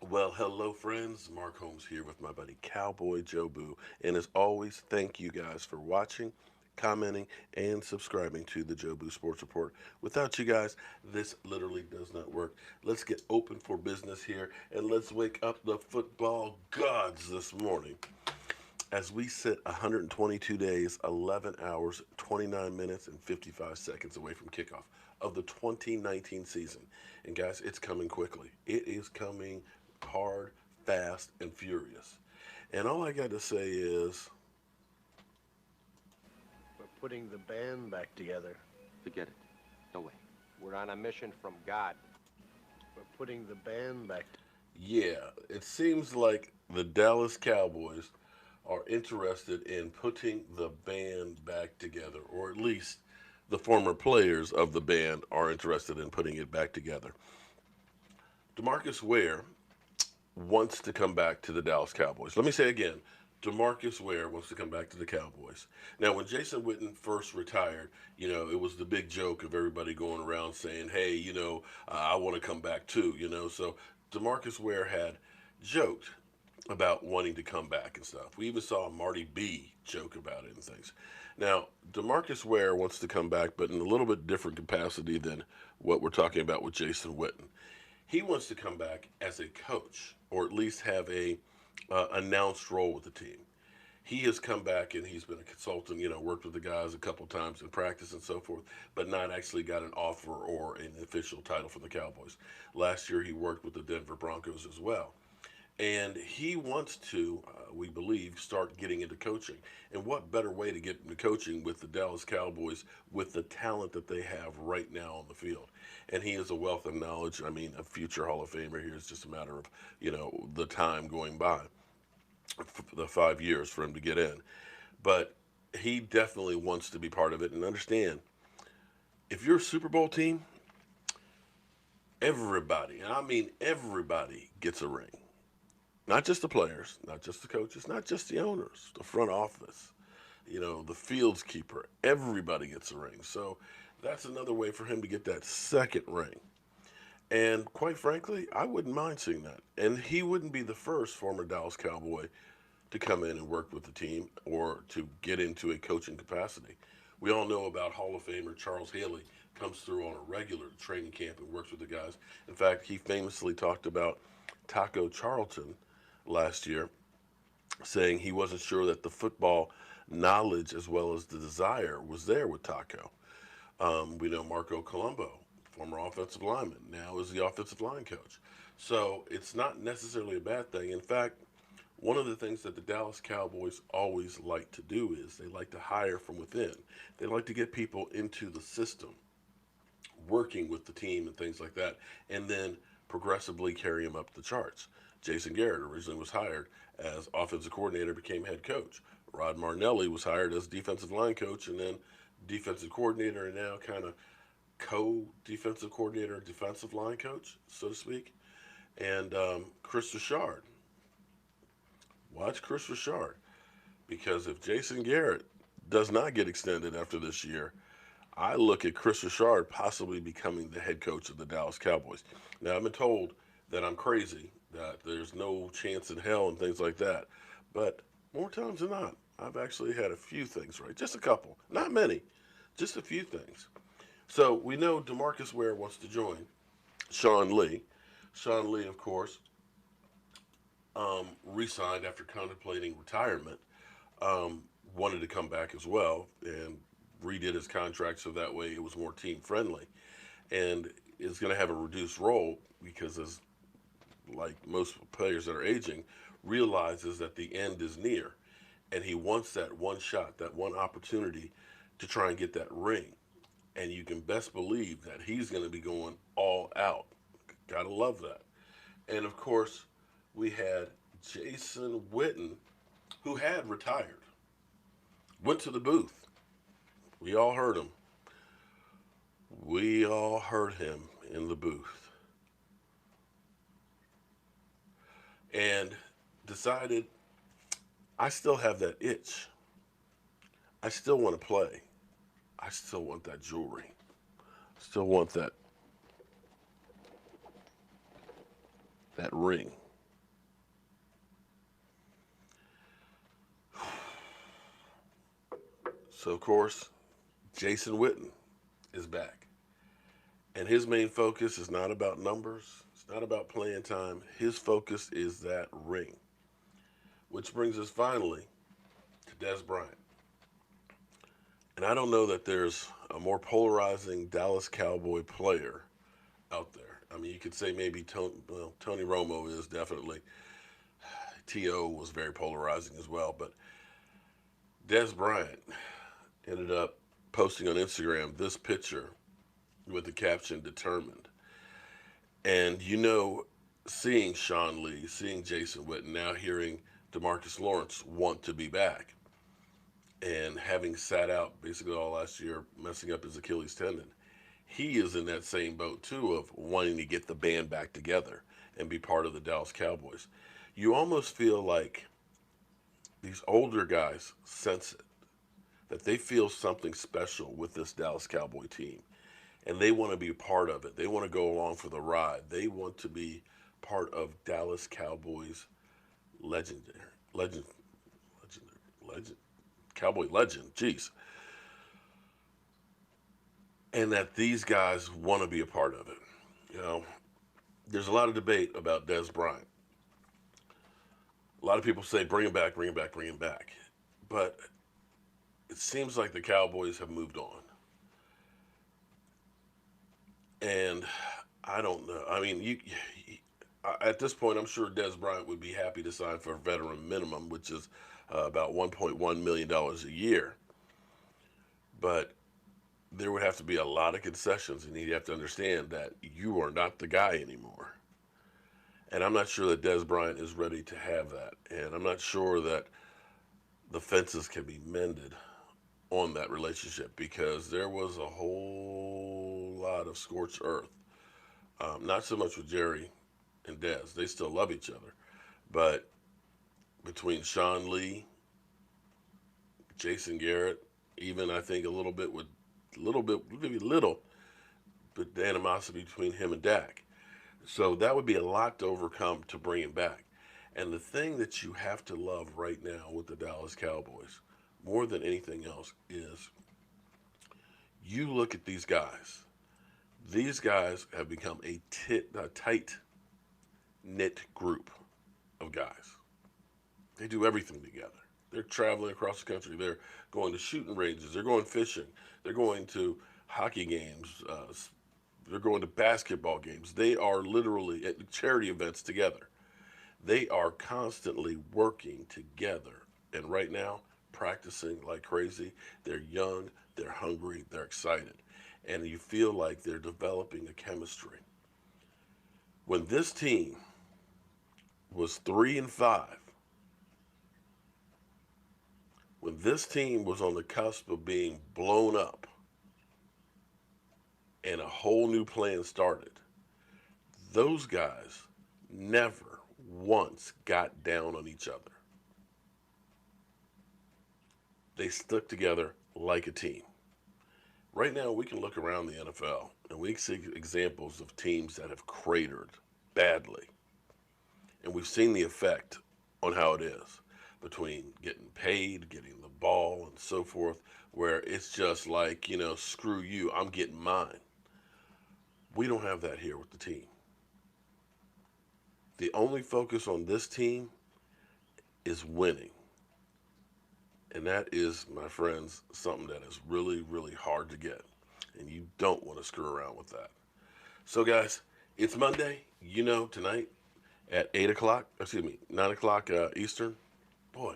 Well, hello, friends. Mark Holmes here with my buddy Cowboy Joe Boo. And as always, thank you guys for watching, commenting, and subscribing to the Joe Boo Sports Report. Without you guys, this literally does not work. Let's get open for business here and let's wake up the football gods this morning. As we sit 122 days, 11 hours, 29 minutes, and 55 seconds away from kickoff of the 2019 season. And guys, it's coming quickly. It is coming hard, fast, and furious. And all I got to say is, We're putting the band back together. Forget it. No way. We're on a mission from God. We're putting the band back. yeah, it seems like the Dallas Cowboys are interested in putting the band back together, or at least the former players of the band are interested in putting it back together. DeMarcus Ware wants to come back to the Dallas Cowboys. Let me say again, DeMarcus Ware wants to come back to the Cowboys. Now, when Jason Witten first retired, it was the big joke of everybody going around saying, hey, I want to come back too. So DeMarcus Ware had joked about wanting to come back and stuff. We even saw Marty B joke about it and things. Now, DeMarcus Ware wants to come back, but in a little bit different capacity than what we're talking about with Jason Witten. He wants to come back as a coach, or at least have a announced role with the team. He has come back and he's been a consultant, worked with the guys a couple times in practice and so forth, but not actually got an offer or an official title from the Cowboys. Last year he worked with the Denver Broncos as well. And he wants to, we believe, start getting into coaching. And what better way to get into coaching with the Dallas Cowboys with the talent that they have right now on the field? And he is a wealth of knowledge. I mean, a future Hall of Famer here. It's just a matter of, the time going by, the 5 years for him to get in. But he definitely wants to be part of it. And understand, if you're a Super Bowl team, everybody, and I mean everybody, gets a ring. Not just the players, not just the coaches, not just the owners, the front office, the fields keeper. Everybody gets a ring. So that's another way for him to get that second ring. And quite frankly, I wouldn't mind seeing that. And he wouldn't be the first former Dallas Cowboy to come in and work with the team or to get into a coaching capacity. We all know about Hall of Famer Charles Haley comes through on a regular training camp and works with the guys. In fact, he famously talked about Taco Charlton last year, saying he wasn't sure that the football knowledge as well as the desire was there with Taco. We know Marco Colombo, former offensive lineman, now is the offensive line coach. So it's not necessarily a bad thing. In fact, one of the things that the Dallas Cowboys always like to do is they like to hire from within. They like to get people into the system, working with the team and things like that, and then progressively carry them up the charts. Jason Garrett originally was hired as offensive coordinator, became head coach. Rod Martinelli was hired as defensive line coach and then defensive coordinator, and now kind of co-defensive coordinator, defensive line coach, so to speak. And Chris Richard. Watch Chris Richard, because if Jason Garrett does not get extended after this year, I look at Chris Richard possibly becoming the head coach of the Dallas Cowboys. Now, I've been told that I'm crazy, that there's no chance in hell and things like that. But more times than not, I've actually had a few things right. Just a couple. Not many. Just a few things. So we know DeMarcus Ware wants to join Sean Lee. Sean Lee, of course, re-signed after contemplating retirement. Wanted to come back as well and redid his contract so that way it was more team friendly. And is going to have a reduced role because, as like most players that are aging, realizes that the end is near, and he wants that one shot, that one opportunity to try and get that ring. And you can best believe that he's going to be going all out. Gotta love that. And of course, we had Jason Witten, who had retired, went to the booth. We all heard him. We all heard him in the booth. And decided, I still have that itch. I still want to play. I still want that jewelry. Still want that ring. So, of course, Jason Witten is back. And his main focus is not about numbers, it's not about playing time. His focus is that ring. Which brings us finally to Dez Bryant. And I don't know that there's a more polarizing Dallas Cowboy player out there. I mean, you could say maybe Tony Romo is definitely. T.O. was very polarizing as well. But Dez Bryant ended up posting on Instagram this picture with the caption "Determined." And seeing Sean Lee, seeing Jason Witten, now hearing DeMarcus Lawrence want to be back, and having sat out basically all last year messing up his Achilles tendon, he is in that same boat too of wanting to get the band back together and be part of the Dallas Cowboys. You almost feel like these older guys sense it, that they feel something special with this Dallas Cowboy team, and they want to be a part of it. They want to go along for the ride. They want to be part of Dallas Cowboys legend, Cowboy legend. Jeez. And that these guys want to be a part of it. There's a lot of debate about Dez Bryant. A lot of people say bring him back, bring him back, bring him back. But it seems like the Cowboys have moved on. And I don't know. I mean, at this point, I'm sure Dez Bryant would be happy to sign for a veteran minimum, which is about $1.1 million a year. But there would have to be a lot of concessions, and he'd have to understand that you are not the guy anymore. And I'm not sure that Dez Bryant is ready to have that. And I'm not sure that the fences can be mended on that relationship, because there was a whole lot of scorched earth. Not so much with Jerry and Dez. They still love each other. But between Sean Lee, Jason Garrett, even I think maybe little, but the animosity between him and Dak. So that would be a lot to overcome to bring him back. And the thing that you have to love right now with the Dallas Cowboys, more than anything else, is you look at these guys. These guys have become a tight-knit group of guys. They do everything together. They're traveling across the country. They're going to shooting ranges. They're going fishing. They're going to hockey games. They're going to basketball games. They are literally at charity events together. They are constantly working together. And right now, practicing like crazy. They're young. They're hungry. They're excited. And you feel like they're developing a chemistry. When this team was 3-5, when this team was on the cusp of being blown up and a whole new plan started, those guys never once got down on each other. They stuck together like a team. Right now, we can look around the NFL and we see examples of teams that have cratered badly. And we've seen the effect on how it is between getting paid, getting the ball, and so forth, where it's just like, screw you, I'm getting mine. We don't have that here with the team. The only focus on this team is winning. And that is, my friends, something that is really, really hard to get. And you don't want to screw around with that. So, guys, it's Monday. Tonight at 9 o'clock Eastern. Boy,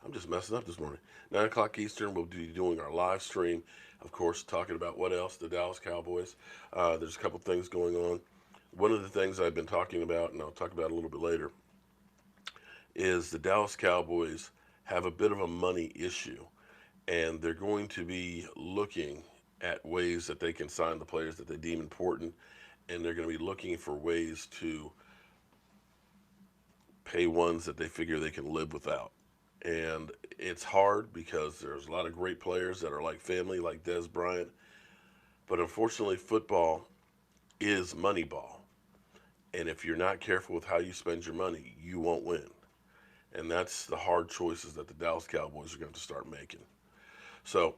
I'm just messing up this morning. 9 o'clock Eastern, we'll be doing our live stream. Of course, talking about what else? The Dallas Cowboys. There's a couple things going on. One of the things I've been talking about, and I'll talk about a little bit later, is the Dallas Cowboys have a bit of a money issue, and they're going to be looking at ways that they can sign the players that they deem important, and they're going to be looking for ways to pay ones that they figure they can live without. And it's hard because there's a lot of great players that are like family, like Dez Bryant, but unfortunately football is money ball. And if you're not careful with how you spend your money, you won't win. And that's the hard choices that the Dallas Cowboys are going to start making. So,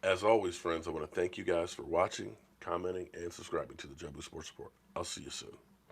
as always, friends, I want to thank you guys for watching, commenting, and subscribing to the Jobu Sports Report. I'll see you soon.